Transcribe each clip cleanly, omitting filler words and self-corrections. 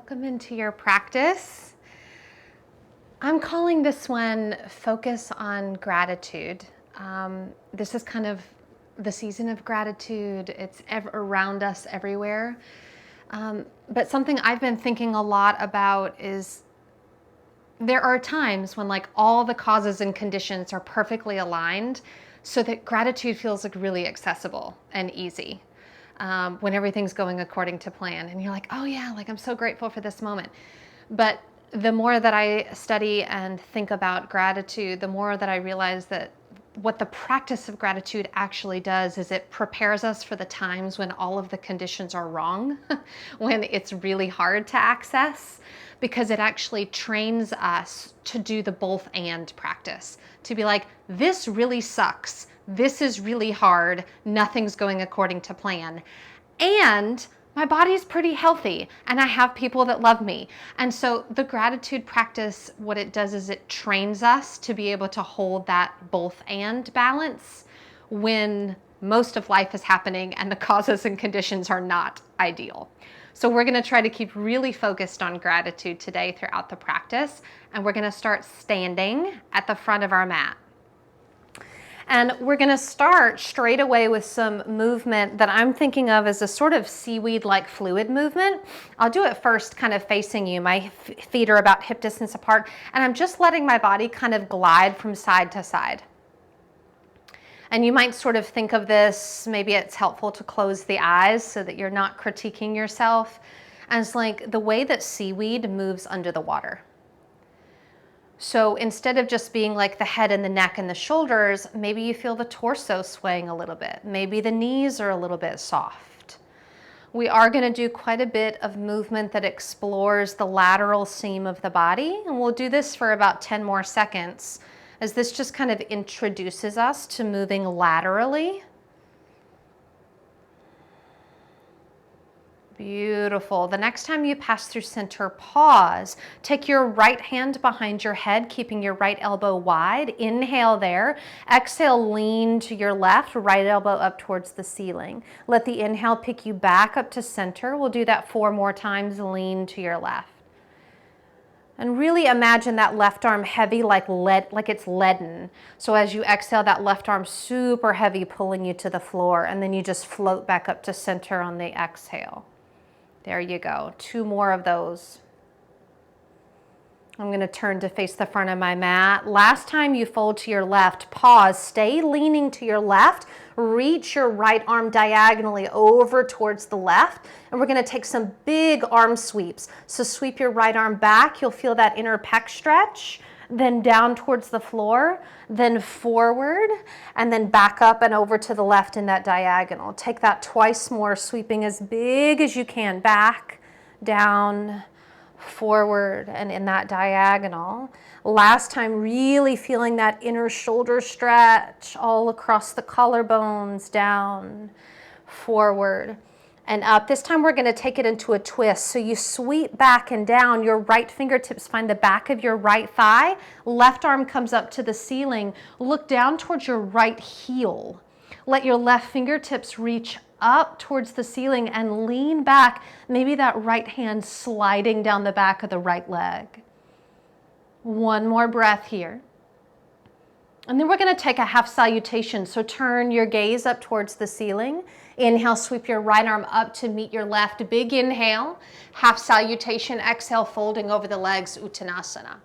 Welcome into your practice. I'm calling this one Focus on Gratitude. This is kind of the season of gratitude. It's around us everywhere. But something I've been thinking a lot about is there are times when like all the causes and conditions are perfectly aligned so that gratitude feels like really accessible and easy. When everything's going according to plan and you're like, oh yeah, like I'm so grateful for this moment. But the more that I study and think about gratitude, the more that I realize that what the practice of gratitude actually does is it prepares us for the times when all of the conditions are wrong, when it's really hard to access, because it actually trains us to do the both and practice, to be like, this really sucks. This is really hard. Nothing's going according to plan. And my body's pretty healthy and I have people that love me. And so the gratitude practice, what it does is it trains us to be able to hold that both and balance when most of life is happening and the causes and conditions are not ideal. So we're going to try to keep really focused on gratitude today throughout the practice. And we're going to start standing at the front of our mat. And we're going to start straight away with some movement that I'm thinking of as a sort of seaweed-like fluid movement. I'll do it first kind of facing you. My feet are about hip distance apart, and I'm just letting my body kind of glide from side to side. And you might sort of think of this, maybe it's helpful to close the eyes so that you're not critiquing yourself, as like the way that seaweed moves under the water. So instead of just being like the head and the neck and the shoulders, maybe you feel the torso swaying a little bit. Maybe the knees are a little bit soft. We are going to do quite a bit of movement that explores the lateral seam of the body. And we'll do this for about 10 more seconds, as this just kind of introduces us to moving laterally. Beautiful. The next time you pass through center, pause. Take your right hand behind your head, keeping your right elbow wide. Inhale there. Exhale, lean to your left, right elbow up towards the ceiling. Let the inhale pick you back up to center. We'll do that 4 more times. Lean to your left. And really imagine that left arm heavy like it's leaden. So as you exhale, that left arm super heavy, pulling you to the floor, and then you just float back up to center on the exhale. There you go. 2 more of those. I'm going to turn to face the front of my mat. Last time you fold to your left, pause, stay leaning to your left, reach your right arm diagonally over towards the left, and we're going to take some big arm sweeps. So sweep your right arm back, you'll feel that inner pec stretch, then down towards the floor, then forward, and then back up and over to the left in that diagonal. Take that twice more, sweeping as big as you can, back, down, forward, and in that diagonal. Last time, really feeling that inner shoulder stretch all across the collarbones, down, forward, and up. This time we're going to take it into a twist. So you sweep back and down. Your right fingertips find the back of your right thigh. Left arm comes up to the ceiling. Look down towards your right heel. Let your left fingertips reach up towards the ceiling and lean back. Maybe that right hand sliding down the back of the right leg. 1 more breath here. And then we're going to take a half salutation. So turn your gaze up towards the ceiling. Inhale, sweep your right arm up to meet your left. Big inhale, half salutation. Exhale, folding over the legs, Uttanasana.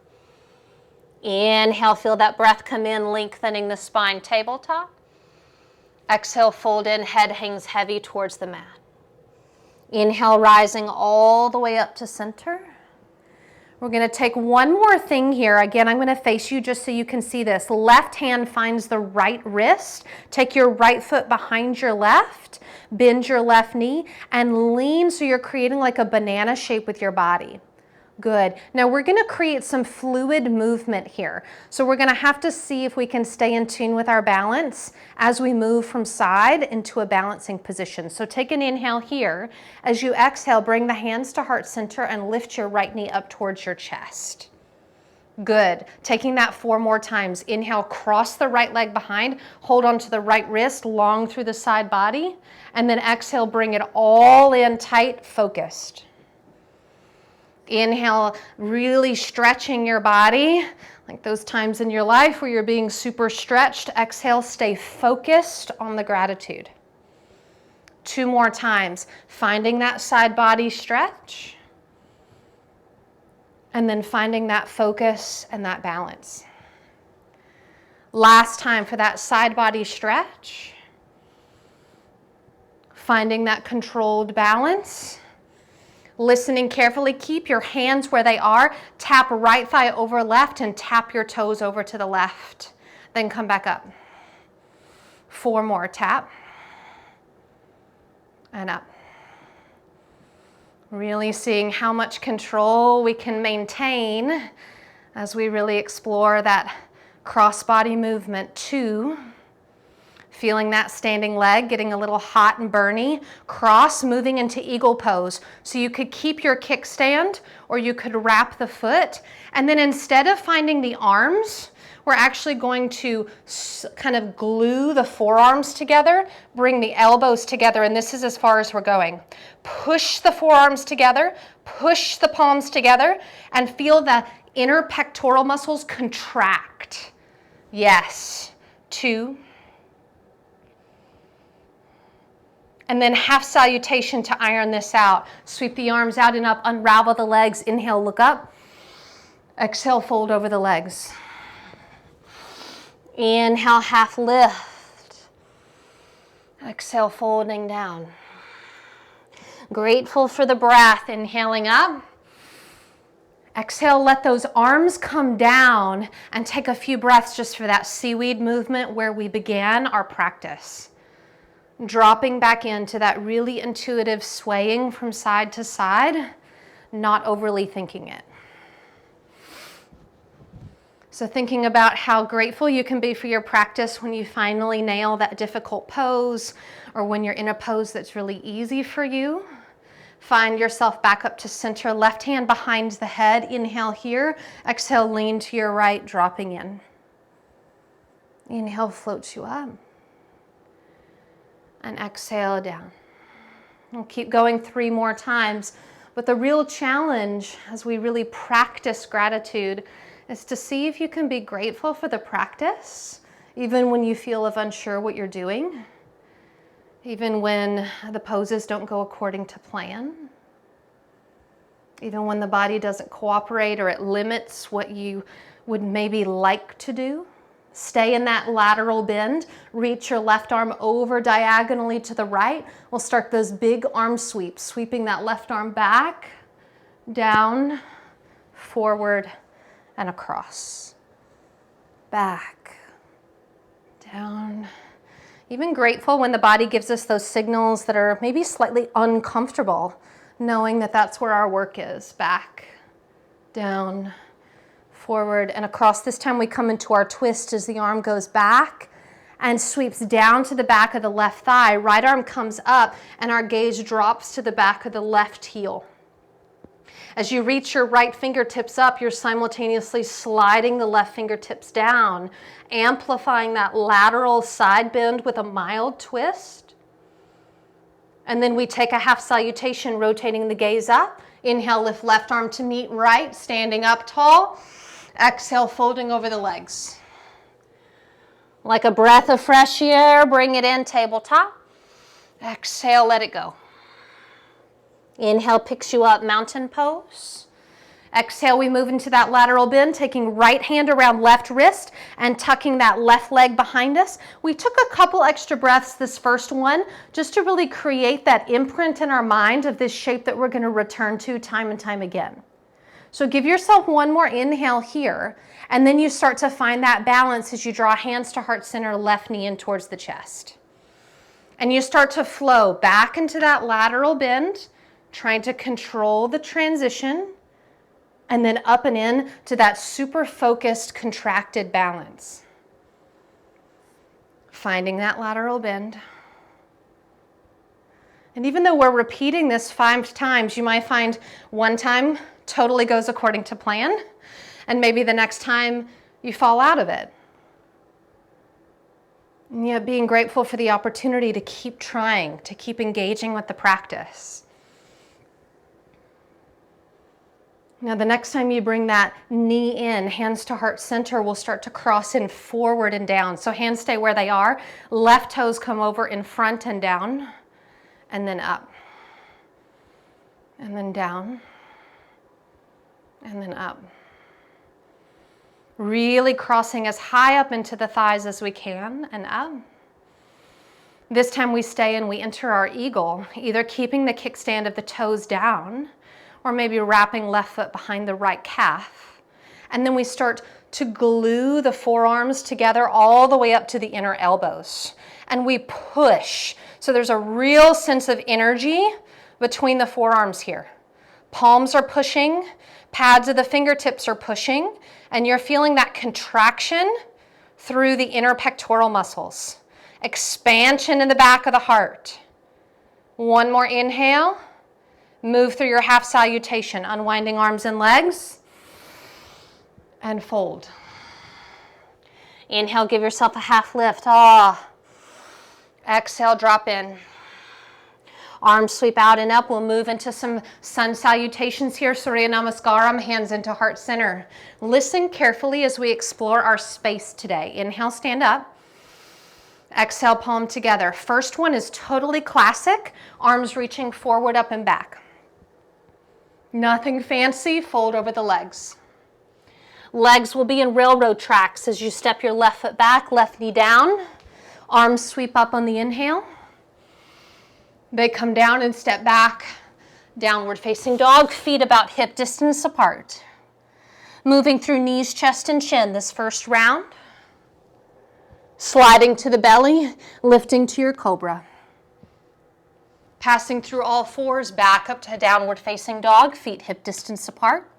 Inhale, feel that breath come in, lengthening the spine, tabletop. Exhale, fold in, head hangs heavy towards the mat. Inhale, rising all the way up to center. We're going to take 1 more thing here. Again, I'm going to face you just so you can see this. Left hand finds the right wrist. Take your right foot behind your left. Bend your left knee and lean so you're creating like a banana shape with your body. Good. Now we're going to create some fluid movement here. So we're going to have to see if we can stay in tune with our balance as we move from side into a balancing position. So take an inhale here. As you exhale, bring the hands to heart center and lift your right knee up towards your chest. Good. Taking that 4 more times. Inhale, cross the right leg behind, hold on to the right wrist, long through the side body, and then exhale, bring it all in tight, focused. Inhale, really stretching your body, like those times in your life where you're being super stretched. Exhale, stay focused on the gratitude. 2 more times, finding that side body stretch, and then finding that focus and that balance. Last time for that side body stretch, finding that controlled balance. Listening carefully, keep your hands where they are. Tap right thigh over left and tap your toes over to the left. Then come back up. 4 more, tap. And up. Really seeing how much control we can maintain as we really explore that cross-body movement. 2. Feeling that standing leg getting a little hot and burny. Cross, moving into eagle pose. So you could keep your kickstand or you could wrap the foot. And then instead of finding the arms, we're actually going to kind of glue the forearms together, bring the elbows together, and this is as far as we're going. Push the forearms together, push the palms together, and feel the inner pectoral muscles contract. Yes. 2. And then half salutation to iron this out. Sweep the arms out and up, unravel the legs. Inhale, look up. Exhale, fold over the legs. Inhale, half lift. Exhale, folding down. Grateful for the breath, inhaling up. Exhale, let those arms come down and take a few breaths just for that seaweed movement where we began our practice. Dropping back into that really intuitive swaying from side to side, not overly thinking it. So thinking about how grateful you can be for your practice when you finally nail that difficult pose or when you're in a pose that's really easy for you. Find yourself back up to center, left hand behind the head. Inhale here. Exhale, lean to your right, dropping in. Inhale, floats you up. And exhale down. We'll keep going 3 more times. But the real challenge as we really practice gratitude is to see if you can be grateful for the practice, even when you feel unsure what you're doing, even when the poses don't go according to plan, even when the body doesn't cooperate or it limits what you would maybe like to do. Stay in that lateral bend. Reach your left arm over diagonally to the right. We'll start those big arm sweeps, sweeping that left arm back, down, forward, and across. Back, down. Even grateful when the body gives us those signals that are maybe slightly uncomfortable, knowing that that's where our work is. Back, down, forward, and across. This time we come into our twist as the arm goes back and sweeps down to the back of the left thigh. Right arm comes up and our gaze drops to the back of the left heel. As you reach your right fingertips up, you're simultaneously sliding the left fingertips down, amplifying that lateral side bend with a mild twist. And then we take a half salutation, rotating the gaze up. Inhale, lift left arm to meet right, standing up tall. Exhale, folding over the legs. Like a breath of fresh air, bring it in, tabletop. Exhale, let it go. Inhale, picks you up, mountain pose. Exhale, we move into that lateral bend, taking right hand around left wrist and tucking that left leg behind us. We took a couple extra breaths this first one just to really create that imprint in our mind of this shape that we're going to return to time and time again. So give yourself one more inhale here, and then you start to find that balance as you draw hands to heart center, left knee in towards the chest. And you start to flow back into that lateral bend, trying to control the transition, and then up and in to that super focused, contracted balance. Finding that lateral bend. And even though we're repeating this 5 times, you might find one time totally goes according to plan, and maybe the next time you fall out of it. And yet being grateful for the opportunity to keep trying, to keep engaging with the practice. Now the next time you bring that knee in, hands to heart center, we'll start to cross in forward and down. So hands stay where they are. Left toes come over in front and down, and then up. And then down, and then up. Really crossing as high up into the thighs as we can, and up. This time we stay and we enter our eagle, either keeping the kickstand of the toes down, or maybe wrapping left foot behind the right calf. And then we start to glue the forearms together all the way up to the inner elbows. And we push. So there's a real sense of energy between the forearms here. Palms are pushing, pads of the fingertips are pushing, and you're feeling that contraction through the inner pectoral muscles. Expansion in the back of the heart. One more inhale. Move through your half salutation, unwinding arms and legs, and fold. Inhale, give yourself a half lift. Exhale, drop in. Arms sweep out and up. We'll move into some sun salutations here. Surya Namaskaram, hands into heart center. Listen carefully as we explore our space today. Inhale, stand up. Exhale, palm together. First one is totally classic. Arms reaching forward, up and back. Nothing fancy, fold over the legs. Legs will be in railroad tracks as you step your left foot back, left knee down. Arms sweep up on the inhale. They come down and step back. Downward facing dog, feet about hip distance apart. Moving through knees, chest, and chin this first round. Sliding to the belly, lifting to your cobra. Passing through all fours, back up to downward facing dog, feet hip distance apart.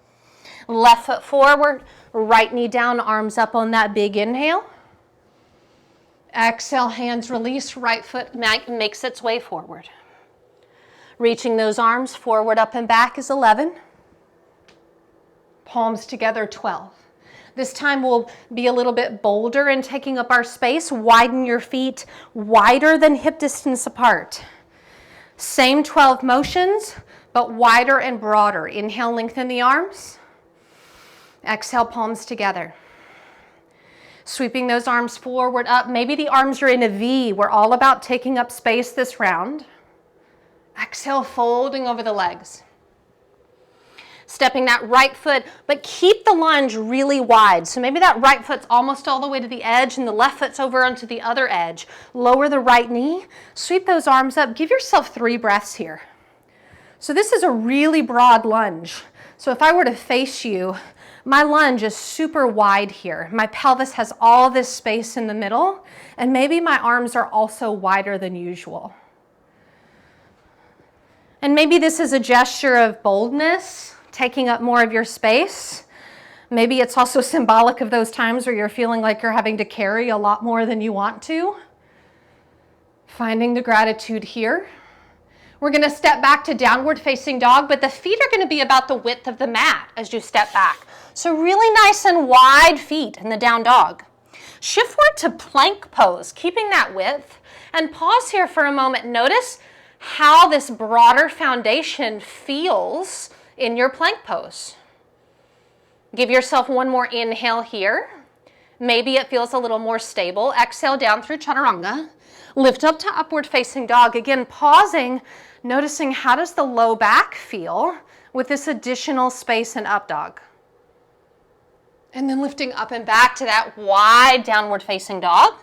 Left foot forward, right knee down, arms up on that big inhale. Exhale, hands release, right foot makes its way forward. Reaching those arms forward, up and back is 11. Palms together, 12. This time we'll be a little bit bolder in taking up our space. Widen your feet wider than hip distance apart. Same 12 motions, but wider and broader. Inhale, lengthen the arms. Exhale, palms together. Sweeping those arms forward, up. Maybe the arms are in a V. We're all about taking up space this round. Exhale, folding over the legs. Stepping that right foot, but keep the lunge really wide. So maybe that right foot's almost all the way to the edge and the left foot's over onto the other edge. Lower the right knee, sweep those arms up. Give yourself 3 breaths here. So this is a really broad lunge. So if I were to face you, my lunge is super wide here. My pelvis has all this space in the middle, and maybe my arms are also wider than usual. And maybe this is a gesture of boldness, taking up more of your space. Maybe it's also symbolic of those times where you're feeling like you're having to carry a lot more than you want to. Finding the gratitude here. We're going to step back to downward facing dog, but the feet are going to be about the width of the mat as you step back. So really nice and wide feet in the down dog. Shiftward to plank pose, keeping that width. And pause here for a moment. Notice how this broader foundation feels in your plank pose. Give yourself one more inhale here. Maybe it feels a little more stable. Exhale down through chaturanga. Lift up to upward facing dog. Again, pausing, noticing how does the low back feel with this additional space in up dog. And then lifting up and back to that wide downward facing dog.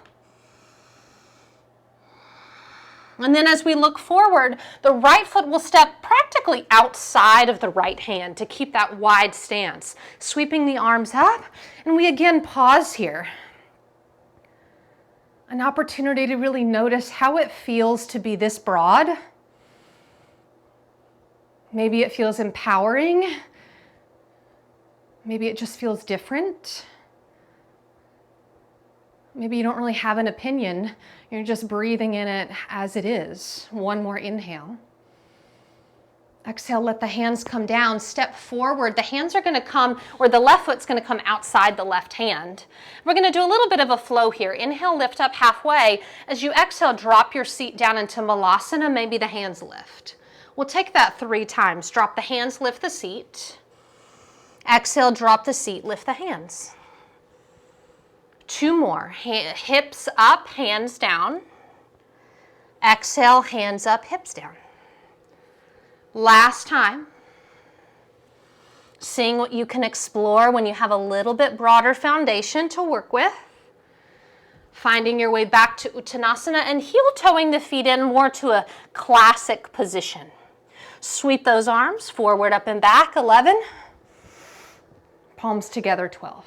And then as we look forward, the right foot will step practically outside of the right hand to keep that wide stance. Sweeping the arms up, and we again pause here. An opportunity to really notice how it feels to be this broad. Maybe it feels empowering. Maybe it just feels different. Maybe you don't really have an opinion. You're just breathing in it as it is. One more inhale. Exhale, let the hands come down. Step forward. The hands are going to come, or the left foot's going to come outside the left hand. We're going to do a little bit of a flow here. Inhale, lift up halfway. As you exhale, drop your seat down into malasana. Maybe the hands lift. We'll take that 3 times. Drop the hands, lift the seat. Exhale, drop the seat, lift the hands. 2 more. Hips up, hands down. Exhale, hands up, hips down. Last time. Seeing what you can explore when you have a little bit broader foundation to work with. Finding your way back to Uttanasana and heel-toeing the feet in more to a classic position. Sweep those arms forward, up and back, 11. Palms together, 12.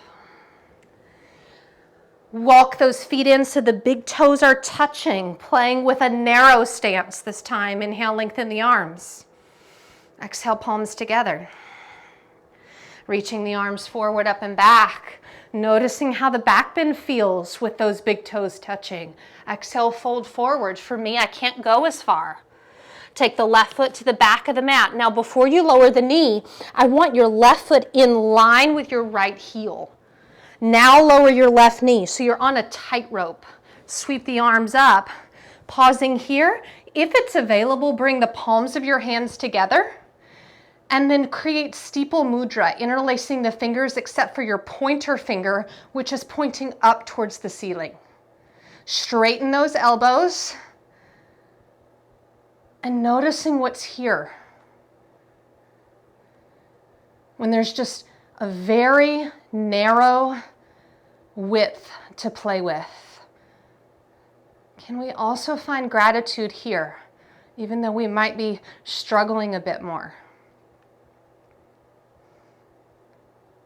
Walk those feet in so the big toes are touching, playing with a narrow stance this time. Inhale, lengthen the arms. Exhale, palms together. Reaching the arms forward, up and back. Noticing how the back bend feels with those big toes touching. Exhale, fold forward. For me, I can't go as far. Take the left foot to the back of the mat. Now, before you lower the knee, I want your left foot in line with your right heel. Now lower your left knee, so you're on a tightrope. Sweep the arms up. Pausing here. If it's available, bring the palms of your hands together. And then create steeple mudra, interlacing the fingers except for your pointer finger, which is pointing up towards the ceiling. Straighten those elbows. And noticing what's here. When there's just a very narrow width to play with. Can we also find gratitude here, even though we might be struggling a bit more?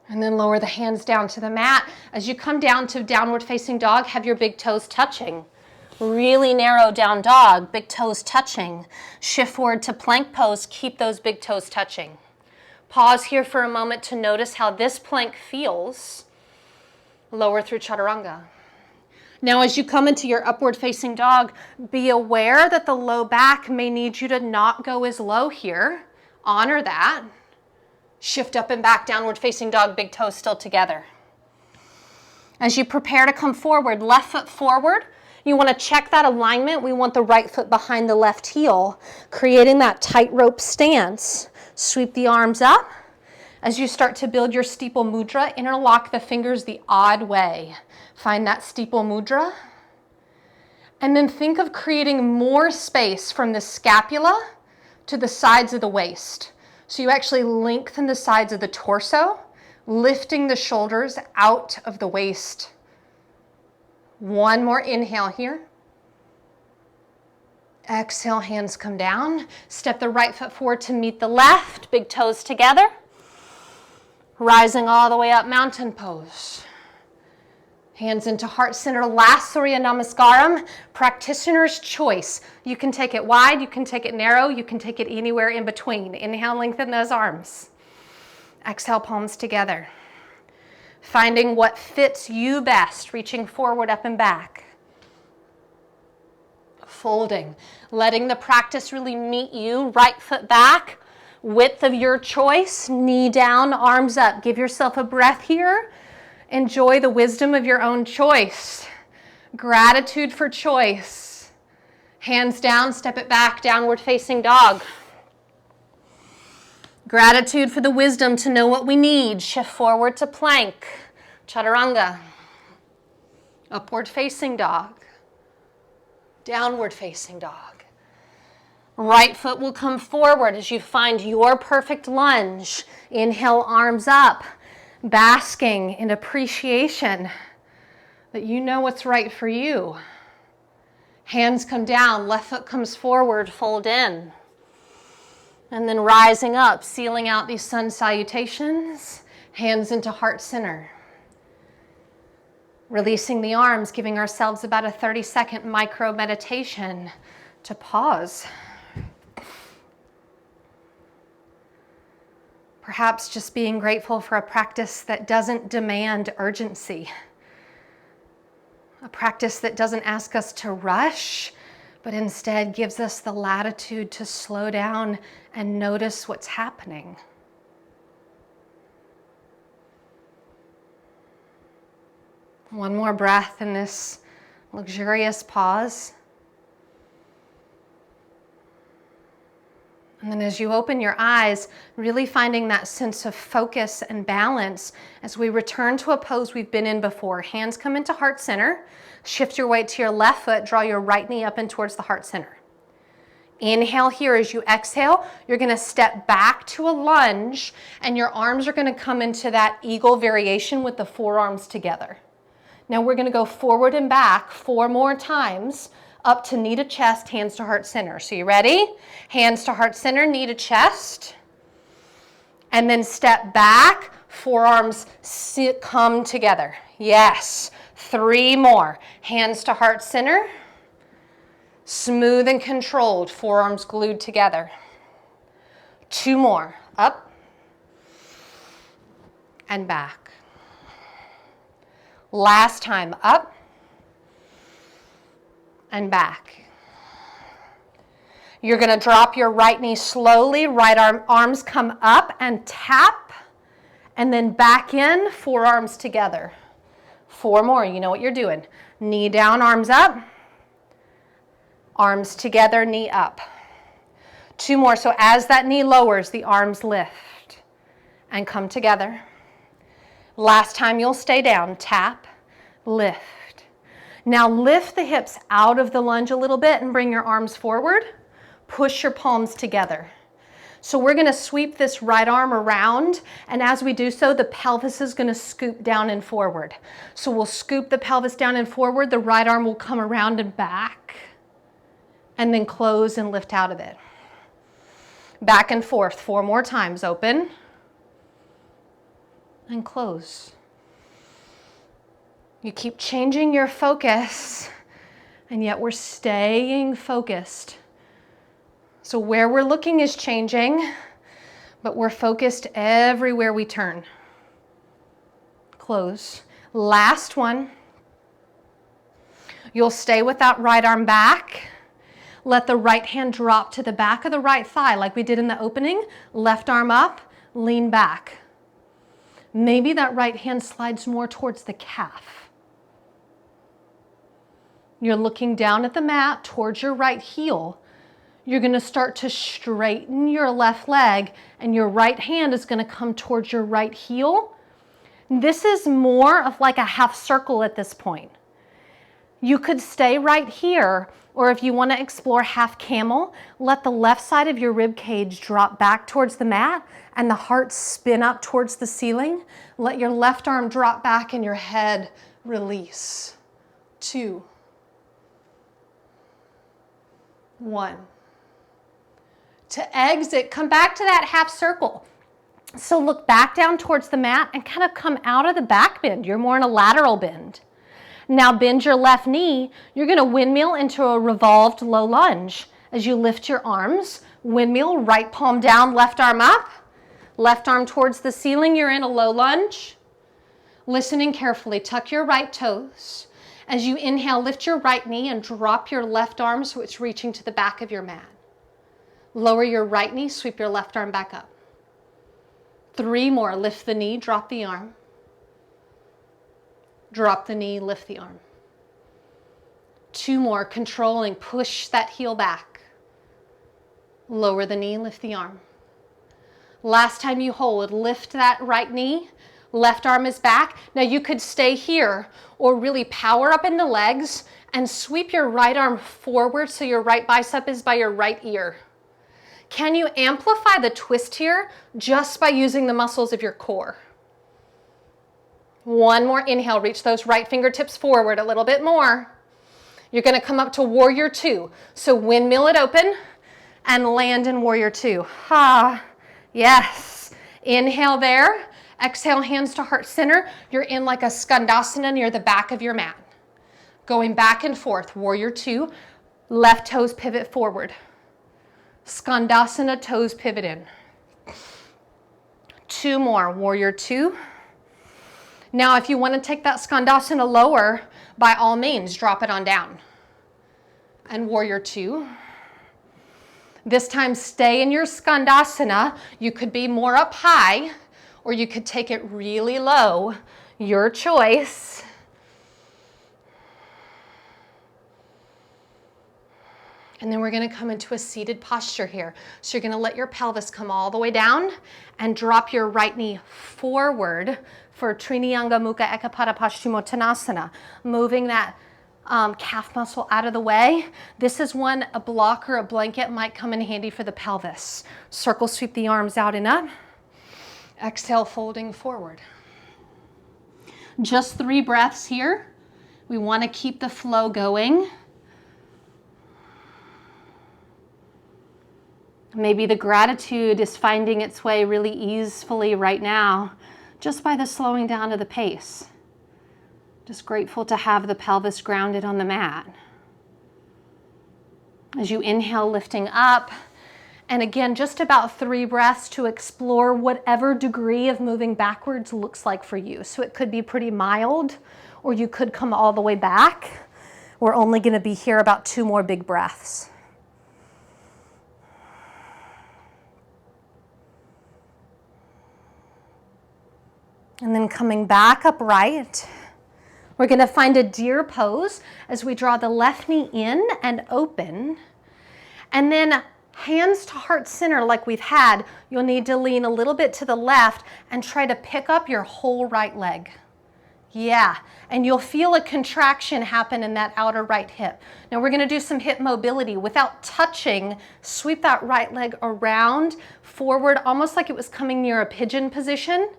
And then lower the hands down to the mat. As you come down to downward facing dog, have your big toes touching. Really narrow down dog, big toes touching. Shift forward to plank pose, keep those big toes touching. Pause here for a moment to notice how this plank feels. Lower through chaturanga. Now as you come into your upward facing dog, be aware that the low back may need you to not go as low here. Honor that. Shift up and back, downward facing dog, big toes still together. As you prepare to come forward, left foot forward, you want to check that alignment. We want the right foot behind the left heel, creating that tightrope stance. Sweep the arms up. As you start to build your steeple mudra, interlock the fingers the odd way. Find that steeple mudra. And then think of creating more space from the scapula to the sides of the waist. So you actually lengthen the sides of the torso, lifting the shoulders out of the waist. One more inhale here. Exhale, hands come down. Step the right foot forward to meet the left, big toes together. Rising all the way up, mountain pose. Hands into heart center, last Surya Namaskaram, practitioner's choice. You can take it wide, you can take it narrow, you can take it anywhere in between. Inhale, lengthen those arms. Exhale, palms together. Finding what fits you best, reaching forward, up and back. Folding, letting the practice really meet you, right foot back, width of your choice, knee down, arms up. Give yourself a breath here. Enjoy the wisdom of your own choice. Gratitude for choice. Hands down, step it back, downward facing dog. Gratitude for the wisdom to know what we need. Shift forward to plank. Chaturanga. Upward facing dog. Downward facing dog. Right foot will come forward as you find your perfect lunge. Inhale, arms up. Basking in appreciation that you know what's right for you. Hands come down, left foot comes forward, fold in. And then rising up, sealing out these sun salutations, hands into heart center. Releasing the arms, giving ourselves about a 30-second micro meditation to pause. Perhaps just being grateful for a practice that doesn't demand urgency. A practice that doesn't ask us to rush, but instead gives us the latitude to slow down and notice what's happening. One more breath in this luxurious pause. And then as you open your eyes, really finding that sense of focus and balance as we return to a pose we've been in before. Hands come into heart center. Shift your weight to your left foot. Draw your right knee up and towards the heart center. Inhale here. As you exhale, you're going to step back to a lunge, and your arms are going to come into that eagle variation with the forearms together. Now we're going to go forward and back 4 more times. Up to knee to chest, hands to heart center. So you ready? Hands to heart center, knee to chest. And then step back, forearms come together. Yes. 3 more. Hands to heart center. Smooth and controlled, forearms glued together. 2 more. Up and back. Last time. Up and back. You're going to drop your right knee slowly. Right arms come up and tap. And then back in, forearms together. 4 more. You know what you're doing. Knee down, arms up. Arms together, knee up. 2 more. So as that knee lowers, the arms lift and come together. Last time you'll stay down. Tap, lift. Now lift the hips out of the lunge a little bit and bring your arms forward. Push your palms together. So we're going to sweep this right arm around, and as we do so, the pelvis is going to scoop down and forward. So we'll scoop the pelvis down and forward. The right arm will come around and back, and then close and lift out of it. Back and forth 4 more times. Open and close. You keep changing your focus, and yet we're staying focused. So where we're looking is changing, but we're focused everywhere we turn. Close. Last one. You'll stay with that right arm back. Let the right hand drop to the back of the right thigh like we did in the opening. Left arm up, lean back. Maybe that right hand slides more towards the calf. You're looking down at the mat towards your right heel. You're going to start to straighten your left leg, and your right hand is going to come towards your right heel. This is more of like a half circle at this point. You could stay right here, or if you want to explore half camel, let the left side of your rib cage drop back towards the mat and the heart spin up towards the ceiling. Let your left arm drop back and your head release. 2, 1. To exit, come back to that half circle. So look back down towards the mat and kind of come out of the back bend. You're more in a lateral bend. Now bend your left knee. You're going to windmill into a revolved low lunge. As you lift your arms, windmill, right palm down, left arm up. Left arm towards the ceiling. You're in a low lunge. Listening carefully, tuck your right toes. As you inhale, lift your right knee and drop your left arm so it's reaching to the back of your mat. Lower your right knee, sweep your left arm back up. 3 more, lift the knee, drop the arm. Drop the knee, lift the arm. 2 more, controlling, push that heel back. Lower the knee, lift the arm. Last time you hold, lift that right knee, left arm is back. Now you could stay here or really power up in the legs and sweep your right arm forward so your right bicep is by your right ear. Can you amplify the twist here just by using the muscles of your core? 1 more inhale, reach those right fingertips forward a little bit more. You're going to come up to warrior 2. So windmill it open and land in warrior 2. Yes. Inhale there. Exhale, hands to heart center. You're in like a skandasana near the back of your mat. Going back and forth, warrior 2. Left toes pivot forward. Skandasana, toes pivot in. 2 more, warrior 2. Now if you want to take that skandasana lower, by all means, drop it on down. And warrior 2. This time stay in your skandasana. You could be more up high, or you could take it really low. Your choice. And then we're going to come into a seated posture here. So you're going to let your pelvis come all the way down and drop your right knee forward for Trinayanga Mukha Ekapada Paschimottanasana, moving that calf muscle out of the way. This is when a block or a blanket might come in handy for the pelvis. Circle sweep the arms out and up. Exhale, folding forward. Just 3 breaths here. We want to keep the flow going. Maybe the gratitude is finding its way really easily right now, just by the slowing down of the pace. Just grateful to have the pelvis grounded on the mat. As you inhale, lifting up, and again, just about 3 breaths to explore whatever degree of moving backwards looks like for you. So it could be pretty mild, or you could come all the way back. We're only going to be here about 2 more big breaths. And then coming back upright, we're going to find a deer pose as we draw the left knee in and open. And then hands to heart center like we've had, you'll need to lean a little bit to the left and try to pick up your whole right leg. Yeah, and you'll feel a contraction happen in that outer right hip. Now we're going to do some hip mobility. Without touching, sweep that right leg around, forward, almost like it was coming near a pigeon position,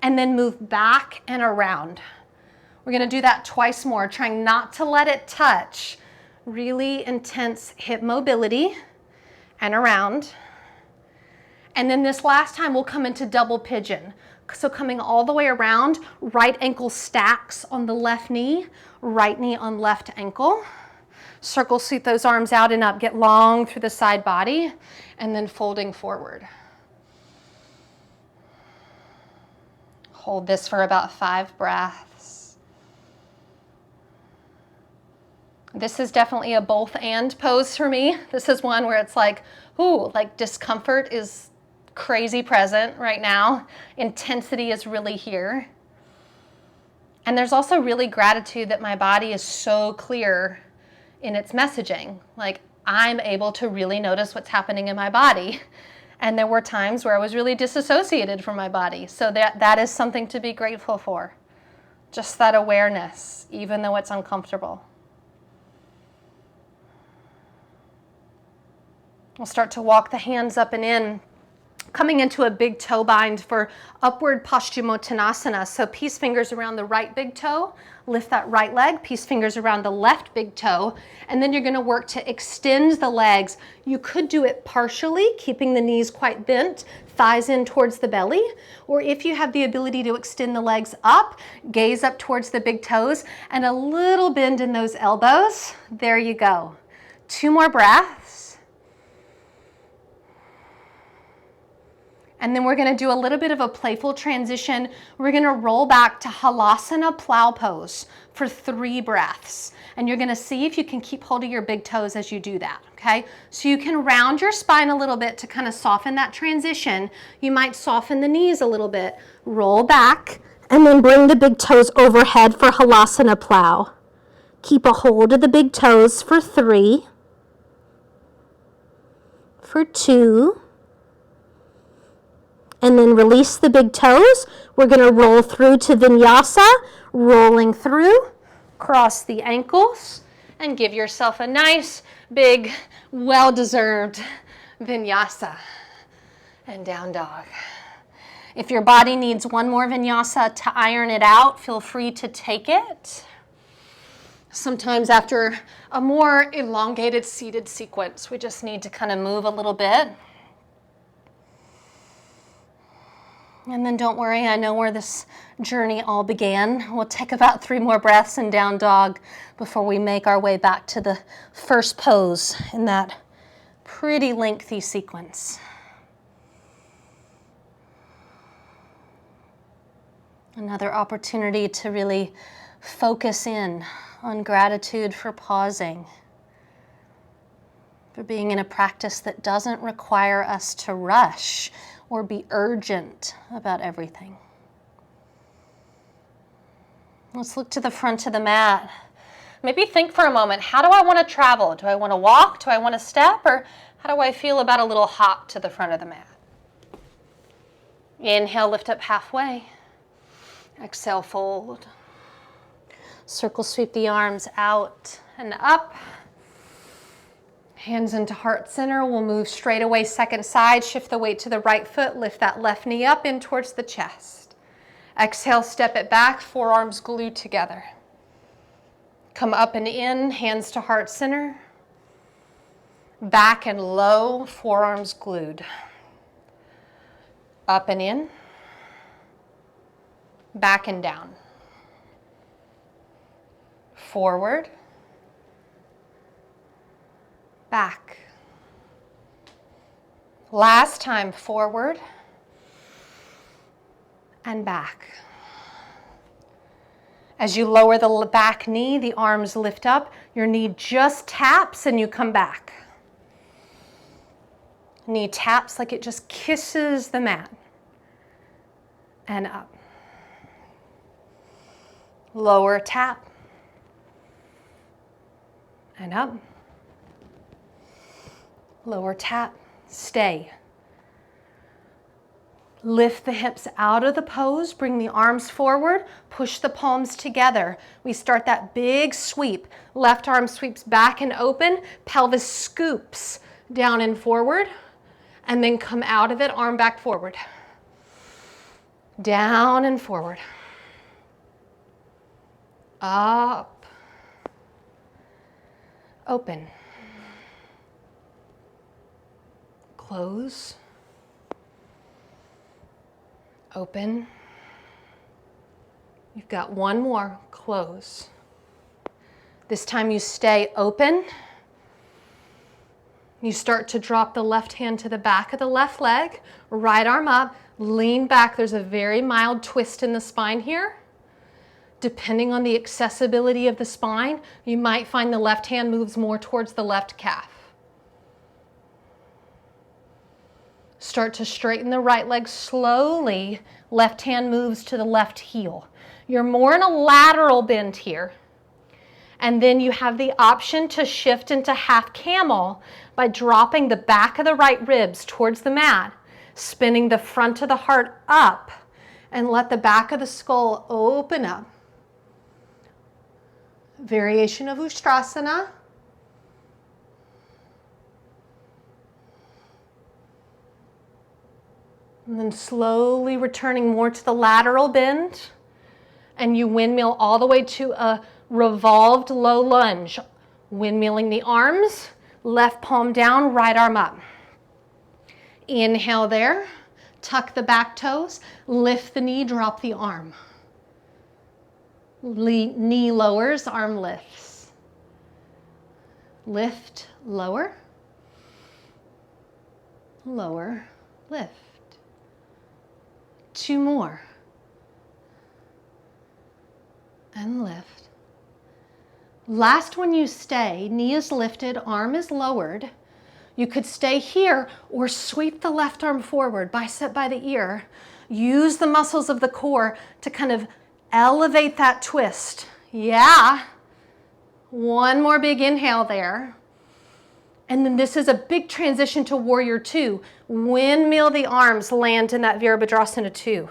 and then move back and around. We're going to do that twice more, trying not to let it touch. Really intense hip mobility and around. And then this last time we'll come into double pigeon. So coming all the way around, right ankle stacks on the left knee, right knee on left ankle. Circle sweep those arms out and up, get long through the side body, and then folding forward. Hold this for about 5 breaths. This is definitely a both and pose for me. This is one where it's like, ooh, like discomfort is crazy present right now. Intensity is really here. And there's also really gratitude that my body is so clear in its messaging. Like I'm able to really notice what's happening in my body. And there were times where I was really disassociated from my body. So that is something to be grateful for. Just that awareness, even though it's uncomfortable. We'll start to walk the hands up and in, coming into a big toe bind for upward Paschimottanasana. So peace fingers around the right big toe, lift that right leg, peace fingers around the left big toe, and then you're going to work to extend the legs. You could do it partially, keeping the knees quite bent, thighs in towards the belly, or if you have the ability to extend the legs up, gaze up towards the big toes, and a little bend in those elbows. There you go. 2 more breaths. And then we're going to do a little bit of a playful transition. We're going to roll back to Halasana Plow pose for 3 breaths. And you're going to see if you can keep hold of your big toes as you do that, okay? So you can round your spine a little bit to kind of soften that transition. You might soften the knees a little bit. Roll back and then bring the big toes overhead for Halasana Plow. Keep a hold of the big toes for 3, for 2, and then release the big toes. We're going to roll through to Vinyasa, rolling through, cross the ankles, and give yourself a nice, big, well-deserved Vinyasa. And down dog. If your body needs one more Vinyasa to iron it out, feel free to take it. Sometimes after a more elongated seated sequence, we just need to kind of move a little bit. And then don't worry, I know where this journey all began. We'll take about 3 more breaths in down dog before we make our way back to the first pose in that pretty lengthy sequence. Another opportunity to really focus in on gratitude for pausing, for being in a practice that doesn't require us to rush or be urgent about everything. Let's look to the front of the mat. Maybe think for a moment, how do I want to travel? Do I want to walk? Do I want to step? Or how do I feel about a little hop to the front of the mat? Inhale, lift up halfway. Exhale, fold. Circle sweep the arms out and up. Hands into heart center. We'll move straight away, second side. Shift the weight to the right foot. Lift that left knee up in towards the chest. Exhale, step it back, forearms glued together. Come up and in, hands to heart center. Back and low, forearms glued. Up and in. Back and down. Forward. Back. Last time, forward and back. As you lower the back knee, the arms lift up, your knee just taps and you come back. Knee taps like it just kisses the mat. And up. Lower tap. And up. Lower tap. Stay. Lift the hips out of the pose, bring the arms forward, push the palms together. We start that big sweep. Left arm sweeps back and open, pelvis scoops down and forward, and then come out of it, arm back forward. Down and forward. Up. Open. Close. Open. You've got one more. Close. This time you stay open. You start to drop the left hand to the back of the left leg, right arm up, lean back. There's a very mild twist in the spine here. Depending on the accessibility of the spine, you might find the left hand moves more towards the left calf. Start to straighten the right leg slowly. Left hand moves to the left heel. You're more in a lateral bend here. And then you have the option to shift into half camel by dropping the back of the right ribs towards the mat, spinning the front of the heart up, and let the back of the skull open up. Variation of Ustrasana. And then slowly returning more to the lateral bend. And you windmill all the way to a revolved low lunge. Windmilling the arms, left palm down, right arm up. Inhale there. Tuck the back toes. Lift the knee, drop the arm. Knee lowers, arm lifts. Lift, lower. Lower, lift. Two more. And lift. Last one you stay, knee is lifted, arm is lowered. You could stay here or sweep the left arm forward, bicep by the ear. Use the muscles of the core to kind of elevate that twist. Yeah. One more big inhale there. And then this is a big transition to Warrior Two. Windmill the arms, land in that Virabhadrasana 2.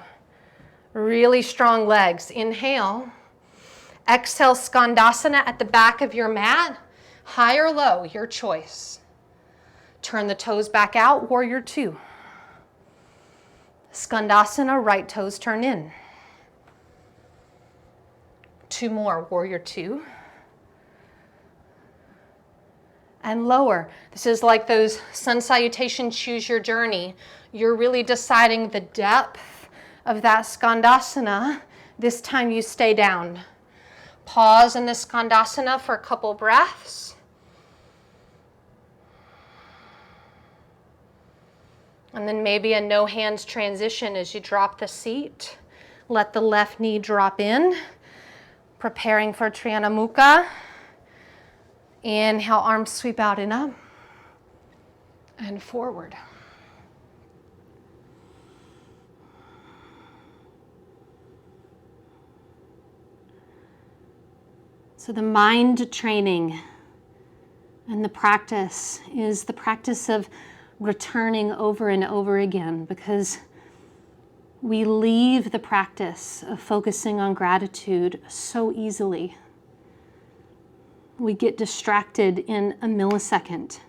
Really strong legs. Inhale. Exhale, Skandasana at the back of your mat. High or low, your choice. Turn the toes back out, Warrior Two. Skandasana, right toes turn in. Two more, Warrior Two. And lower. This is like those sun salutation, choose your journey. You're really deciding the depth of that Skandasana. This time you stay down. Pause in the Skandasana for a couple breaths. And then maybe a no hands transition as you drop the seat. Let the left knee drop in. Preparing for Triana Mukha. Inhale, arms sweep out and up. And forward. So the mind training and the practice is the practice of returning over and over again, because we leave the practice of focusing on gratitude so easily. We get distracted in a millisecond.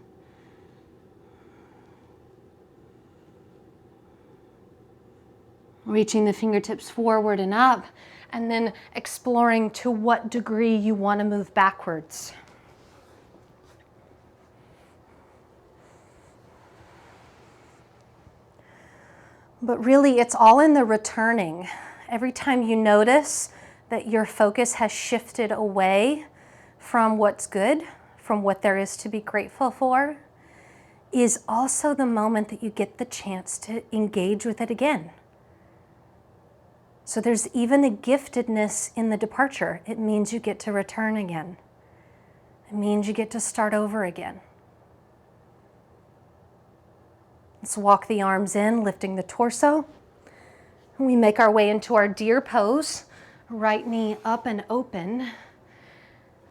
Reaching the fingertips forward and up, and then exploring to what degree you want to move backwards. But really, it's all in the returning. Every time you notice that your focus has shifted away from what's good, from what there is to be grateful for, is also the moment that you get the chance to engage with it again. So there's even a giftedness in the departure. It means you get to return again. It means you get to start over again. Let's walk the arms in, lifting the torso. We make our way into our deer pose. Right knee up and open.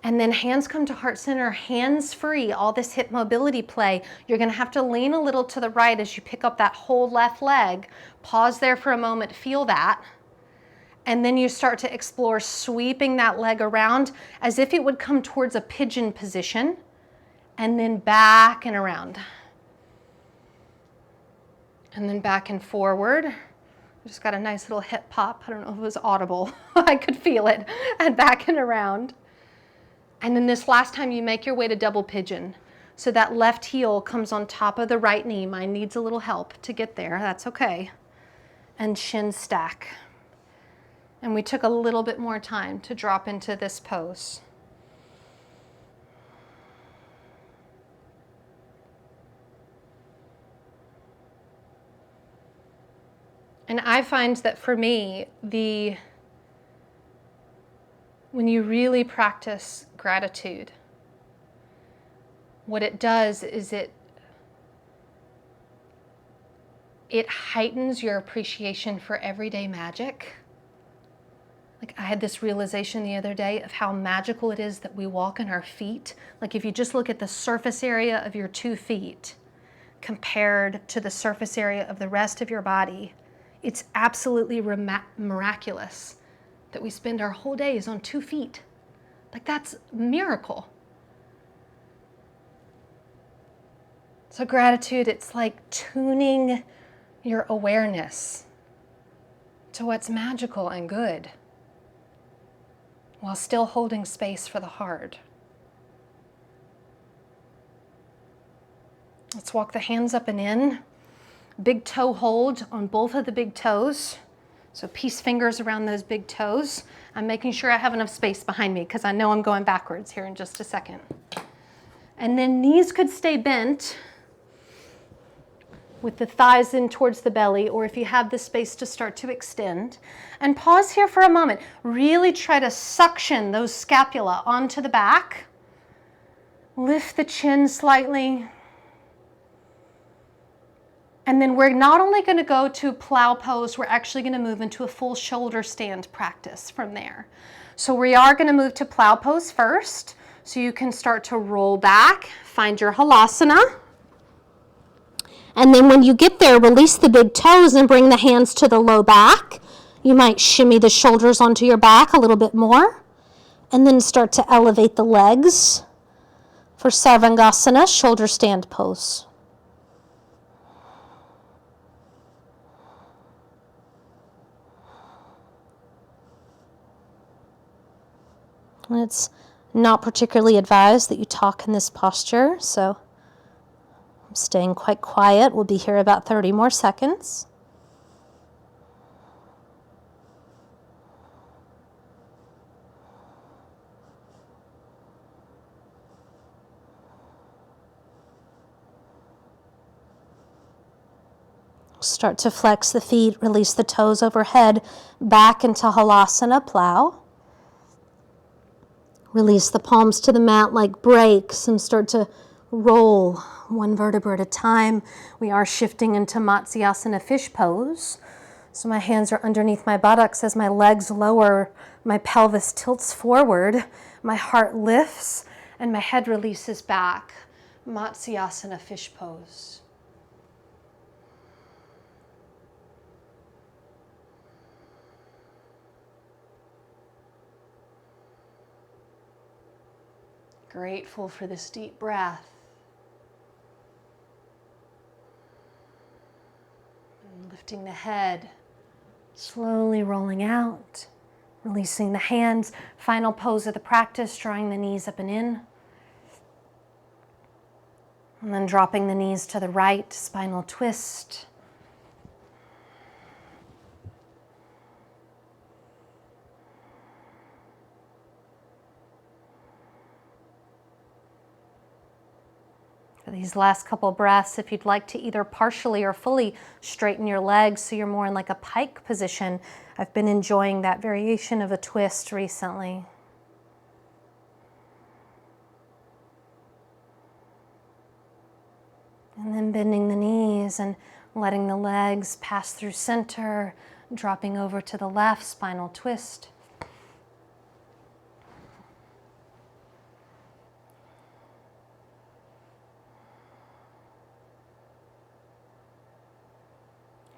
And then hands come to heart center, hands free, all this hip mobility play. You're gonna have to lean a little to the right as you pick up that whole left leg. Pause there for a moment, feel that. And then you start to explore sweeping that leg around as if it would come towards a pigeon position, and then back and around. And then back and forward. I just got a nice little hip pop. I don't know if it was audible. I could feel it. And back and around. And then this last time you make your way to double pigeon. So that left heel comes on top of the right knee. Mine needs a little help to get there. That's okay. And shin stack. And we took a little bit more time to drop into this pose. And I find that for me, when you really practice gratitude, what it does is it heightens your appreciation for everyday magic. Like, I had this realization the other day of how magical it is that we walk in our feet. Like, if you just look at the surface area of your 2 feet compared to the surface area of the rest of your body, it's absolutely miraculous that we spend our whole days on 2 feet. Like, that's a miracle. So gratitude, it's like tuning your awareness to what's magical and good, while still holding space for the hard. Let's walk the hands up and in. Big toe hold on both of the big toes. So peace fingers around those big toes. I'm making sure I have enough space behind me because I know I'm going backwards here in just a second. And then knees could stay bent with the thighs in towards the belly, or if you have the space to start to extend. And pause here for a moment. Really try to suction those scapula onto the back. Lift the chin slightly. And then we're not only going to go to plow pose, we're actually going to move into a full shoulder stand practice from there. So we are going to move to plow pose first. So you can start to roll back, find your halasana. And then when you get there, release the big toes and bring the hands to the low back. You might shimmy the shoulders onto your back a little bit more. And then start to elevate the legs for Sarvangasana, shoulder stand pose. And it's not particularly advised that you talk in this posture, so I'm staying quite quiet. We'll be here about 30 more seconds. Start to flex the feet, release the toes overhead, back into Halasana, plow. Release the palms to the mat like brakes and start to roll one vertebra at a time. We are shifting into Matsyasana fish pose. So my hands are underneath my buttocks as my legs lower, my pelvis tilts forward, my heart lifts, and my head releases back. Matsyasana, fish pose. Grateful for this deep breath. And lifting the head, slowly rolling out, releasing the hands. Final pose of the practice, drawing the knees up and in. And then dropping the knees to the right, spinal twist. For these last couple breaths, if you'd like to either partially or fully straighten your legs so you're more in like a pike position, I've been enjoying that variation of a twist recently. And then bending the knees and letting the legs pass through center, dropping over to the left, spinal twist.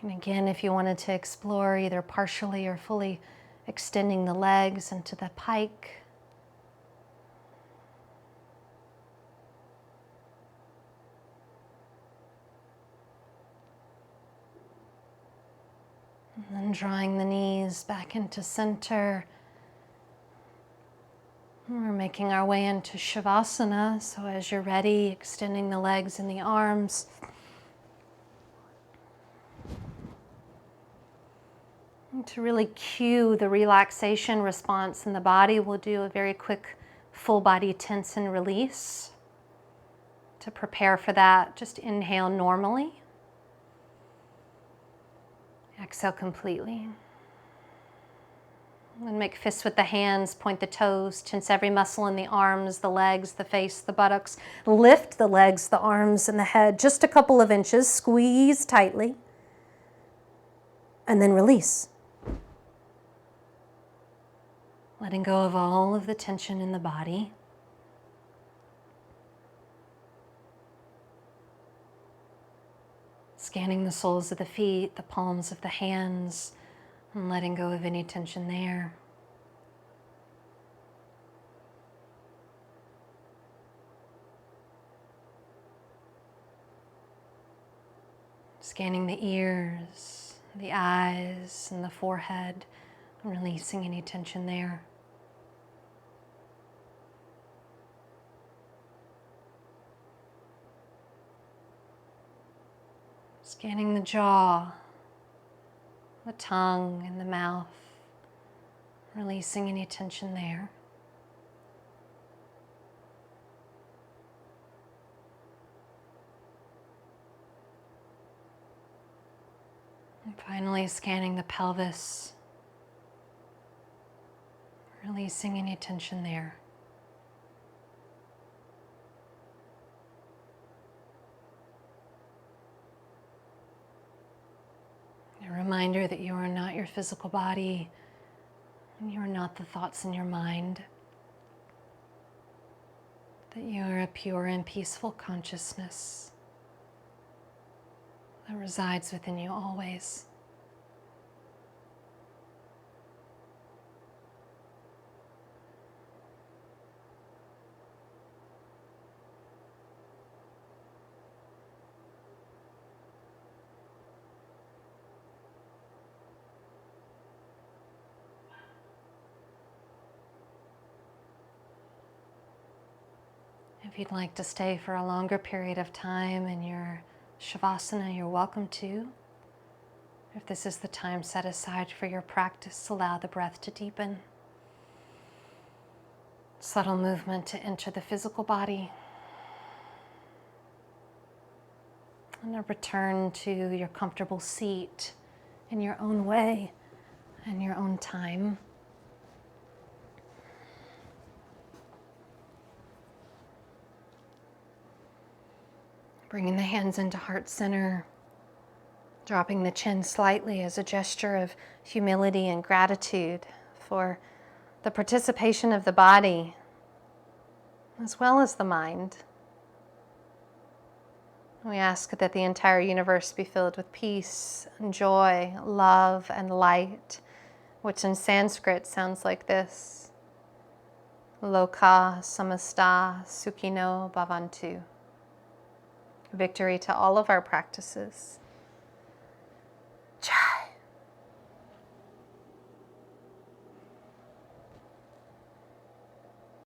And again, if you wanted to explore either partially or fully extending the legs into the pike. And then drawing the knees back into center. And we're making our way into Shavasana, so as you're ready, extending the legs and the arms. And to really cue the relaxation response in the body, we'll do a very quick full body tense and release. To prepare for that, just inhale normally. Exhale completely. And make fists with the hands, point the toes, tense every muscle in the arms, the legs, the face, the buttocks. Lift the legs, the arms, and the head just a couple of inches. Squeeze tightly. And then release. Letting go of all of the tension in the body. Scanning the soles of the feet, the palms of the hands, and letting go of any tension there. Scanning the ears, the eyes, and the forehead, and releasing any tension there. Scanning the jaw, the tongue, and the mouth, releasing any tension there. And finally, scanning the pelvis, releasing any tension there. A reminder that you are not your physical body, and you are not the thoughts in your mind, that you are a pure and peaceful consciousness that resides within you always. If you'd like to stay for a longer period of time in your Shavasana, you're welcome to. If this is the time set aside for your practice, allow the breath to deepen. Subtle movement to enter the physical body. And a return to your comfortable seat in your own way and your own time. Bringing the hands into heart center, Dropping the chin slightly as a gesture of humility and gratitude for the participation of the body as well as the mind. We ask that the entire universe be filled with peace and joy, love and light, which in Sanskrit sounds like this: Loka samasta sukhino bhavantu. Victory to all of our practices.